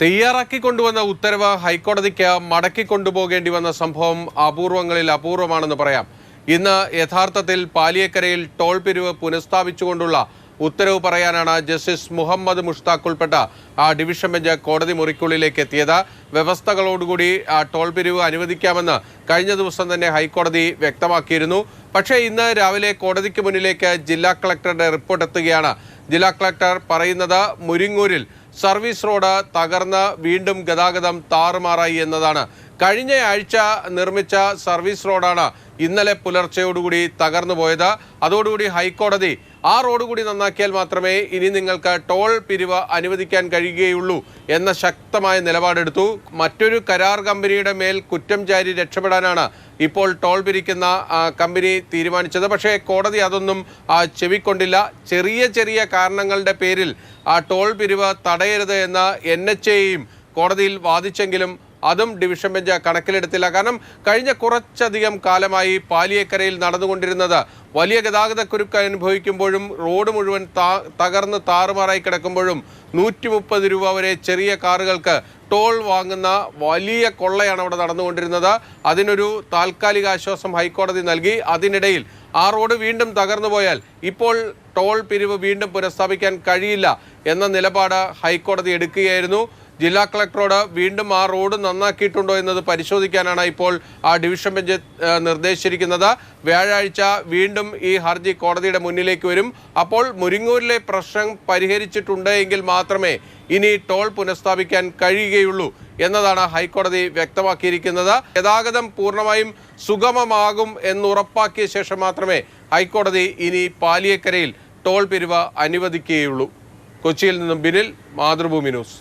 തയ്യാറാക്കിക്കൊണ്ടുവന്ന ഉത്തരവ് ഹൈക്കോടതിക്ക് മടക്കിക്കൊണ്ടുപോകേണ്ടി വന്ന സംഭവം അപൂർവങ്ങളിൽ അപൂർവമാണെന്ന് പറയാം. ഇന്ന് യഥാർത്ഥത്തിൽ പാലിയേക്കരയിൽ ടോൾ പിരിവ് പുനഃസ്ഥാപിച്ചുകൊണ്ടുള്ള ഉത്തരവ് പറയാനാണ് ജസ്റ്റിസ് മുഹമ്മദ് മുഷ്താഖ് ഉൾപ്പെട്ട ഡിവിഷൻ ബെഞ്ച് കോടതി മുറിക്കുള്ളിലേക്ക് എത്തിയത്. വ്യവസ്ഥകളോടുകൂടി ടോൾ പിരിവ് അനുവദിക്കാമെന്ന് കഴിഞ്ഞ ദിവസം തന്നെ ഹൈക്കോടതി വ്യക്തമാക്കിയിരുന്നു. പക്ഷേ ഇന്ന് രാവിലെ കോടതിക്ക് മുന്നിലേക്ക് ജില്ലാ കളക്ടറുടെ റിപ്പോർട്ട് എത്തുകയാണ്. ജില്ലാ കളക്ടർ പറയുന്നത് മുരിങ്ങൂരിൽ സർവീസ് റോഡ് തകർന്ന് വീണ്ടും ഗതാഗതം താറുമാറായി എന്നതാണ്. കഴിഞ്ഞ ആഴ്ച നിർമ്മിച്ച സർവീസ് റോഡാണ് ഇന്നലെ പുലർച്ചയോടുകൂടി തകർന്നു പോയത്. അതോടുകൂടി ഹൈക്കോടതി ആ റോഡ് കൂടി നന്നാക്കിയാൽ മാത്രമേ ഇനി നിങ്ങൾക്ക് ടോൾ പിരിവ് അനുവദിക്കാൻ കഴിയുകയുള്ളൂ എന്ന ശക്തമായ നിലപാടെടുത്തു. മറ്റൊരു കരാർ കമ്പനിയുടെ മേൽ കുറ്റം ചാരി രക്ഷപ്പെടാനാണ് ഇപ്പോൾ ടോൾ പിരിക്കുന്ന കമ്പനി തീരുമാനിച്ചത്. പക്ഷേ കോടതി അതൊന്നും ചെവിക്കൊണ്ടില്ല. ചെറിയ ചെറിയ കാരണങ്ങളുടെ പേരിൽ ടോൾ പിരിവ് തടയരുത് എന്ന് NHAയും കോടതിയിൽ വാദിച്ചെങ്കിലും അതും ഡിവിഷൻ ബെഞ്ച് കണക്കിലെടുത്തില്ല. കാരണം കഴിഞ്ഞ കുറച്ചധികം കാലമായി പാലിയേക്കരയിൽ നടന്നുകൊണ്ടിരുന്നത് വലിയ ഗതാഗതക്കുരുക്ക് അനുഭവിക്കുമ്പോഴും റോഡ് മുഴുവൻ തകർന്ന് താറുമാറായി കിടക്കുമ്പോഴും 130 രൂപ വരെ ചെറിയ കാറുകൾക്ക് ടോൾ വാങ്ങുന്ന വലിയ കൊള്ളയാണ് അവിടെ നടന്നുകൊണ്ടിരുന്നത്. അതിനൊരു താൽക്കാലിക ആശ്വാസം ഹൈക്കോടതി നൽകി. അതിനിടയിൽ ആ റോഡ് വീണ്ടും തകർന്നു പോയാൽ ഇപ്പോൾ ടോൾ പിരിവ് വീണ്ടും പുനഃസ്ഥാപിക്കാൻ കഴിയില്ല എന്ന നിലപാട് ഹൈക്കോടതി എടുക്കുകയായിരുന്നു. ജില്ലാ കളക്ടറോട് വീണ്ടും ആ റോഡ് നന്നാക്കിയിട്ടുണ്ടോ എന്നത് പരിശോധിക്കാനാണ് ഇപ്പോൾ ഡിവിഷൻ ബെഞ്ച് നിർദ്ദേശിച്ചിരിക്കുന്നത്. വ്യാഴാഴ്ച വീണ്ടും ഈ ഹർജി കോടതിയുടെ മുന്നിലേക്ക് വരും. അപ്പോൾ മുരിങ്ങൂരിലെ പ്രശ്നം പരിഹരിച്ചിട്ടുണ്ട് എങ്കിൽ മാത്രമേ ഇനി ടോൾ പുനഃസ്ഥാപിക്കാൻ കഴിയുകയുള്ളൂ എന്നതാണ് ഹൈക്കോടതി വ്യക്തമാക്കിയിരിക്കുന്നത്. ഗതാഗതം പൂർണ്ണമായും സുഗമമാകും എന്നുറപ്പാക്കിയ ശേഷം മാത്രമേ ഹൈക്കോടതി ഇനി പാലിയേക്കരയിൽ ടോൾ പിരിവ് അനുവദിക്കുകയുള്ളൂ. കൊച്ചിയിൽ നിന്നും ബിനിൽ, മാതൃഭൂമി ന്യൂസ്.